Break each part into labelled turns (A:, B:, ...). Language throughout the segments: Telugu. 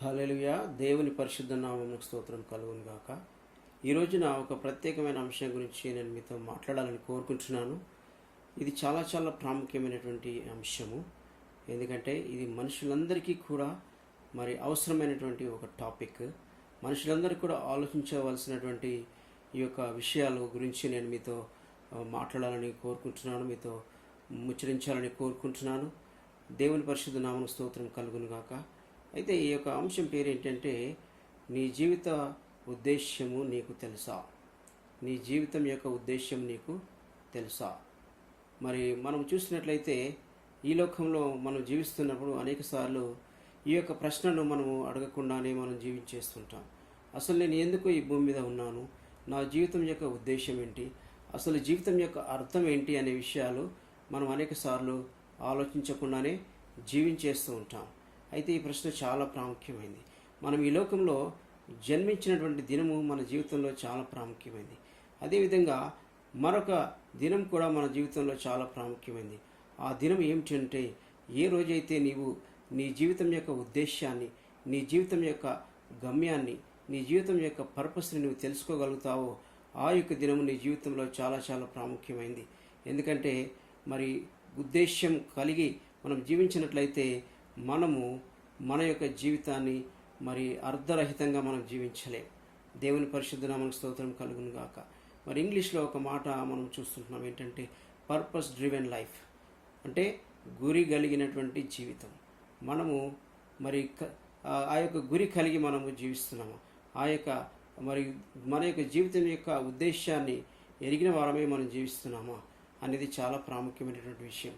A: హల్లెలూయా. దేవుని పరిశుద్ధ నామమునకు స్తోత్రం కలుగును గాక. ఈ రోజున ఒక ప్రత్యేకమైన అంశం గురించి నేను మీతో మాట్లాడాలని కోరుకుంటున్నాను. ఇది చాలా చాలా ప్రాముఖ్యమైనటువంటి అంశము. ఎందుకంటే ఇది మనుషులందరికీ కూడా అవసరమైనటువంటి ఒక టాపిక్. మనుషులందరూ కూడా ఆలోచించవలసినటువంటి ఈ యొక్క విషయాల గురించి నేను మీతో మాట్లాడాలని కోరుకుంటున్నాను, మీతో ముచ్చరించాలని కోరుకుంటున్నాను. దేవుని పరిశుద్ధ నామమునకు స్తోత్రం కలుగును గాక. అయితే ఈ యొక్క అంశం పేరు ఏంటంటే, నీ జీవిత ఉద్దేశ్యము నీకు తెలుసా? నీ జీవితం యొక్క ఉద్దేశ్యం నీకు తెలుసా? మనం చూసినట్లయితే ఈ లోకంలో మనం జీవిస్తున్నప్పుడు అనేకసార్లు ఈ యొక్క ప్రశ్నను మనము అడగకుండానే మనం జీవించేస్తుంటాం. అసలు నేను ఎందుకు ఈ భూమి మీద ఉన్నాను? నా జీవితం యొక్క ఉద్దేశం ఏంటి? అసలు జీవితం యొక్క అర్థం ఏంటి అనే విషయాలు మనం అనేకసార్లు ఆలోచించకుండానే జీవించేస్తూ ఉంటాం. అయితే ఈ ప్రశ్న చాలా ప్రాముఖ్యమైంది. మనం ఈ లోకంలో జన్మించినటువంటి దినము మన జీవితంలో చాలా ప్రాముఖ్యమైంది. అదేవిధంగా మరొక దినం కూడా మన జీవితంలో చాలా ప్రాముఖ్యమైంది. ఆ దినం ఏమిటంటే, ఏ రోజైతే నీవు నీ జీవితం యొక్క ఉద్దేశాన్ని, నీ జీవితం యొక్క గమ్యాన్ని, నీ జీవితం యొక్క పర్పస్ని నువ్వు తెలుసుకోగలుగుతావో ఆ యొక్క దినము నీ జీవితంలో చాలా చాలా ప్రాముఖ్యమైంది. ఎందుకంటే ఉద్దేశ్యం కలిగి మనం జీవించినట్లయితే మనము మన యొక్క జీవితాన్ని అర్ధరహితంగా మనం జీవించలేం. దేవుని పరిశుద్ధ నామమునకు స్తోత్రం కలుగును గాక. ఇంగ్లీష్లో ఒక మాట మనం చూస్తుంటున్నాం, ఏంటంటే పర్పస్ డ్రివెన్ లైఫ్, అంటే గురి కలిగినటువంటి జీవితం. మనము ఆ యొక్క గురి కలిగి మనము జీవిస్తున్నాము. ఆ యొక్క మన యొక్క జీవితం యొక్క ఉద్దేశాన్ని ఎరిగిన వారమే మనం జీవిస్తున్నామా అనేది చాలా ప్రాముఖ్యమైనటువంటి విషయం.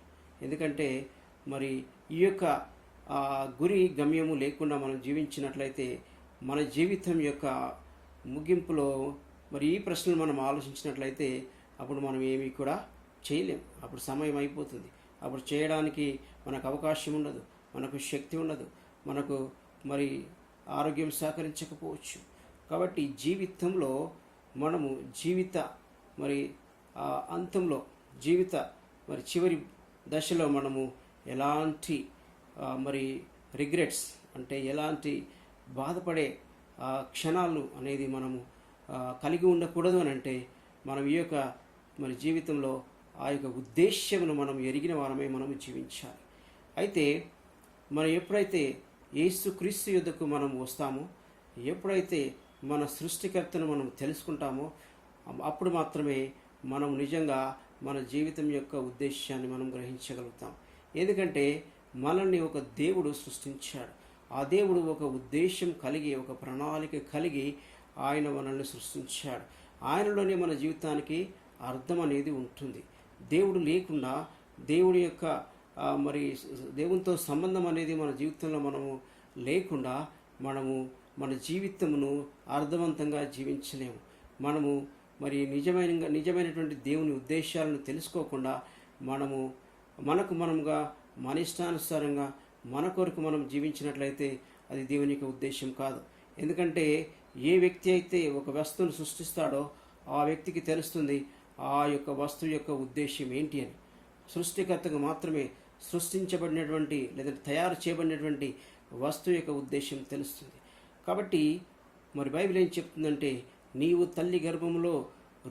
A: ఎందుకంటే ఈ యొక్క గురి గమ్యము లేకుండా మనం జీవించినట్లయితే మన జీవితం యొక్క ముగింపులో ఈ ప్రశ్నలు మనం ఆలోచించినట్లయితే అప్పుడు మనం ఏమీ కూడా చేయలేం. అప్పుడు సమయం అయిపోతుంది. అప్పుడు చేయడానికి మనకు అవకాశం ఉండదు, మనకు శక్తి ఉండదు, మనకు ఆరోగ్యం సహకరించకపోవచ్చు. కాబట్టి జీవితంలో మనము జీవిత అంతంలో జీవిత చివరి దశలో మనము ఎలాంటి రిగ్రెట్స్, అంటే ఎలాంటి బాధపడే క్షణాలు అనేది మనము కలిగి ఉండకూడదు అని అంటే మనం ఈ యొక్క జీవితంలో ఆ యొక్క ఉద్దేశ్యమును మనం ఎరిగిన వారమే మనము జీవించాలి. అయితే ఎప్పుడైతే యేసుక్రీస్తు యుద్ధకు మనం వస్తామో, ఎప్పుడైతే మన సృష్టికర్తను మనం తెలుసుకుంటామో అప్పుడు మాత్రమే మనం నిజంగా మన జీవితం యొక్క ఉద్దేశాన్ని మనం గ్రహించగలుగుతాం. ఎందుకంటే మనల్ని ఒక దేవుడు సృష్టించాడు. ఆ దేవుడు ఒక ఉద్దేశం కలిగి, ఒక ప్రణాళిక కలిగి ఆయన మనల్ని సృష్టించాడు. ఆయనలోనే మన జీవితానికి అర్థం అనేది ఉంటుంది. దేవుడు లేకుండా, దేవుడి యొక్క దేవునితో సంబంధం అనేది మన జీవితంలో మనము లేకుండా మన జీవితమును అర్థవంతంగా జీవించలేము. మనము నిజమైనటువంటి దేవుని ఉద్దేశాలను తెలుసుకోకుండా మనముగా మన ఇష్టానుసారంగా మన కొరకు మనం జీవించినట్లయితే అది దేవుని యొక్క ఉద్దేశం కాదు. ఎందుకంటే ఏ వ్యక్తి అయితే ఒక వస్తువును సృష్టిస్తాడో ఆ వ్యక్తికి తెలుస్తుంది ఆ యొక్క వస్తువు యొక్క ఉద్దేశం ఏంటి అని. సృష్టికర్తకు మాత్రమే సృష్టించబడినటువంటి లేదా తయారు చేయబడినటువంటి వస్తువు యొక్క ఉద్దేశం తెలుస్తుంది. కాబట్టి బైబిల్ ఏం చెప్తుందంటే, నీవు తల్లి గర్భములో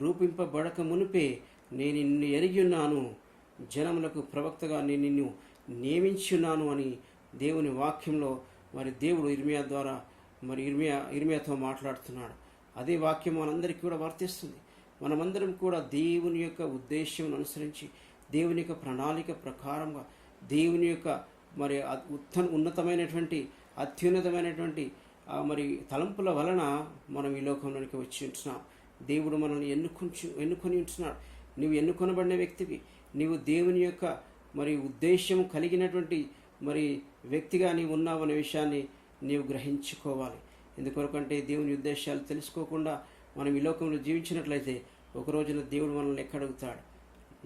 A: రూపింపబడక మునిపే నేను నిన్ను ఎరిగి ఉన్నాను, జనములకు ప్రవక్తగా నేను నిన్ను నియమించున్నాను అని దేవుని వాక్యంలో దేవుడు ఇర్మియా ద్వారా ఇర్మియాతో మాట్లాడుతున్నాడు. అదే వాక్యం మనందరికీ కూడా వర్తిస్తుంది. మనమందరం కూడా దేవుని యొక్క ఉద్దేశం అనుసరించి, దేవుని యొక్క ప్రణాళిక ప్రకారంగా, దేవుని యొక్క ఉన్నతమైనటువంటి అత్యున్నతమైనటువంటి తలంపుల వలన మనం ఈ లోకంలోనికి వచ్చి ఉంటున్నాం. దేవుడు మనల్ని ఎన్నుకొని ఉంటున్నాడు. నువ్వు ఎన్నుకొనబడిన వ్యక్తివి. నీవు దేవుని యొక్క ఉద్దేశం కలిగినటువంటి వ్యక్తిగా నీవు ఉన్నావు అనే విషయాన్ని నీవు గ్రహించుకోవాలి. ఎందుకొరకంటే దేవుని ఉద్దేశాలు తెలుసుకోకుండా మనం ఈ లోకంలో జీవించినట్లయితే ఒక రోజున దేవుడు మనల్ని ఎక్కడుగుతాడు,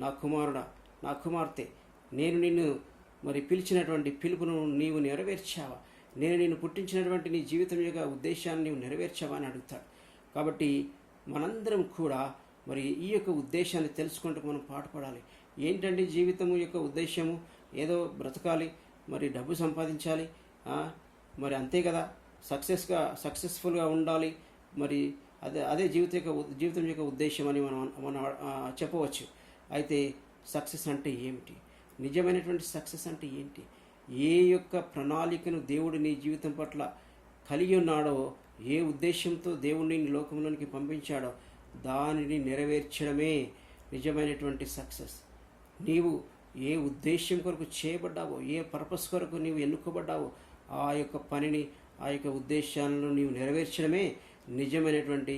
A: నా కుమారుడా, నా కుమార్తె, నేను నిన్ను పిలిచినటువంటి పిలుపును నీవు నెరవేర్చావా? నేను నిన్ను పుట్టించినటువంటి నీ జీవితం యొక్క ఉద్దేశాన్ని నీవు నెరవేర్చావా అని అడుగుతాడు. కాబట్టి మనందరం కూడా ఈ యొక్క ఉద్దేశాన్ని తెలుసుకుంటూ మనం పాటుపడాలి. ఏంటంటే జీవితము యొక్క ఉద్దేశము ఏదో బ్రతకాలి, డబ్బు సంపాదించాలి, అంతే కదా, సక్సెస్ఫుల్గా ఉండాలి. మరి అదే జీవితం యొక్క ఉద్దేశం అని మనం చెప్పవచ్చు. అయితే సక్సెస్ అంటే ఏమిటి? నిజమైనటువంటి సక్సెస్ అంటే ఏంటి? ఏ యొక్క ప్రణాళికను దేవుడు నీ జీవితం పట్ల కలిగి ఉన్నాడో, ఏ ఉద్దేశంతో దేవుడిని నీ లోకంలోనికి పంపించాడో దానిని నెరవేర్చడమే నిజమైనటువంటి సక్సెస్. నీవు ఏ ఉద్దేశం కొరకు చేయబడ్డావో, ఏ పర్పస్ కొరకు నీవు ఎన్నుకోబడ్డావో ఆ యొక్క పనిని, ఆ యొక్క ఉద్దేశాలను నీవు నెరవేర్చడమే నిజమైనటువంటి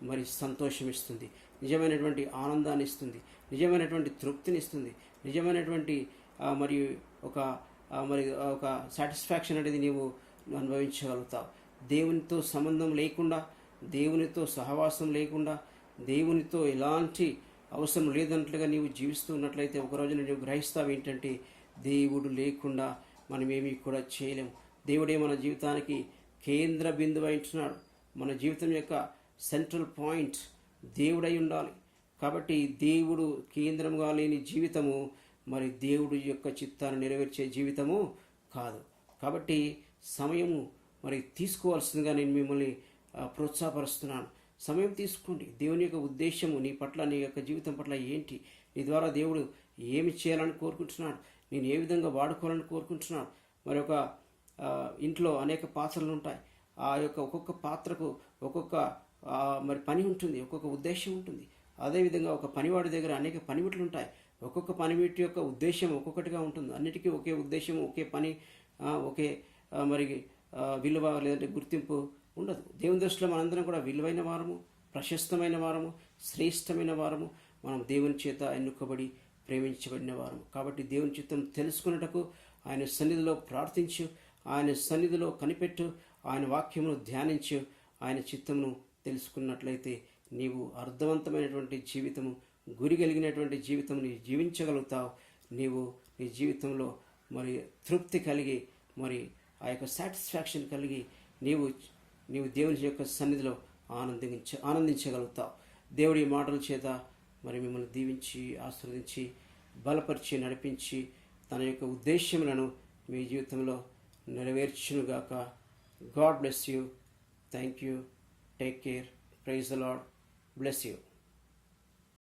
A: మరి సంతోషం ఇస్తుంది, నిజమైనటువంటి ఆనందాన్ని ఇస్తుంది, నిజమైనటువంటి తృప్తిని ఇస్తుంది, నిజమైనటువంటి మరియు ఒక సాటిస్ఫాక్షన్ అనేది నీవు అనుభవించగలుగుతావు. దేవునితో సంబంధం లేకుండా, దేవునితో సహవాసం లేకుండా, దేవునితో ఎలాంటి అవసరం లేదన్నట్లుగా నీవు జీవిస్తూ ఉన్నట్లయితే ఒకరోజు నువ్వు గ్రహిస్తావు ఏంటంటే దేవుడు లేకుండా మనమేమీ కూడా చేయలేము. దేవుడే మన జీవితానికి కేంద్ర బిందువు అంటున్నాడు. మన జీవితం యొక్క సెంట్రల్ పాయింట్ దేవుడై ఉండాలి. కాబట్టి దేవుడు కేంద్రంగా లేని జీవితము మరి దేవుడు యొక్క చిత్తాన్ని నెరవేర్చే జీవితము కాదు. కాబట్టి సమయము మరి తీసుకోవాల్సిందిగా నేను మిమ్మల్ని ప్రోత్సాహపరుస్తున్నాను. సమయం తీసుకోండి. దేవుని యొక్క ఉద్దేశము నీ పట్ల, నీ యొక్క జీవితం పట్ల ఏంటి, నీ ద్వారా దేవుడు ఏమి చేయాలని కోరుకుంటున్నాడు, నేను ఏ విధంగా వాడుకోవాలని కోరుకుంటున్నాడు. మరి ఒక ఇంట్లో అనేక పాత్రలు ఉంటాయి. ఆ యొక్క ఒక్కొక్క పాత్రకు ఒక్కొక్క మరి పని ఉంటుంది, ఒక్కొక్క ఉద్దేశం ఉంటుంది. అదేవిధంగా ఒక పనివాడి దగ్గర అనేక పనిముట్లు ఉంటాయి. ఒక్కొక్క పనిముట్టు యొక్క ఉద్దేశం ఒక్కొక్కటిగా ఉంటుంది. అన్నిటికీ ఒకే ఉద్దేశం, ఒకే పని, ఒకే మరి విలువ లేదంటే గుర్తింపు ఉండదు. దేవుని దృష్టిలో మనందరం కూడా విలువైన వారము, ప్రశస్తమైన వారము, శ్రేష్టమైన వారము. మనం దేవుని చేత ఎన్నుకోబడి ప్రేమించబడిన వారము. కాబట్టి దేవుని చిత్తం తెలుసుకున్నటకు ఆయన సన్నిధిలో ప్రార్థించు, ఆయన సన్నిధిలో కనిపెట్టు, ఆయన వాక్యమును ధ్యానించు. ఆయన చిత్తమును తెలుసుకున్నట్లయితే నీవు అర్థవంతమైనటువంటి జీవితము, గురి కలిగినటువంటి జీవితం నీవు జీవించగలుగుతావు. నీవు నీ జీవితంలో మరి తృప్తి కలిగి, మరి ఆ యొక్క సాటిస్ఫాక్షన్ కలిగి నీవు దేవుని యొక్క సన్నిధిలో ఆనందించగలుగుతావు. దేవుడి మాటల చేత మరి మిమ్మల్ని దీవించి, ఆశీర్వదించి, బలపరిచి, నడిపించి తన యొక్క ఉద్దేశములను మీ జీవితంలో నెరవేర్చునుగాక. God bless you. Thank you. Take care. Praise the Lord. Bless you.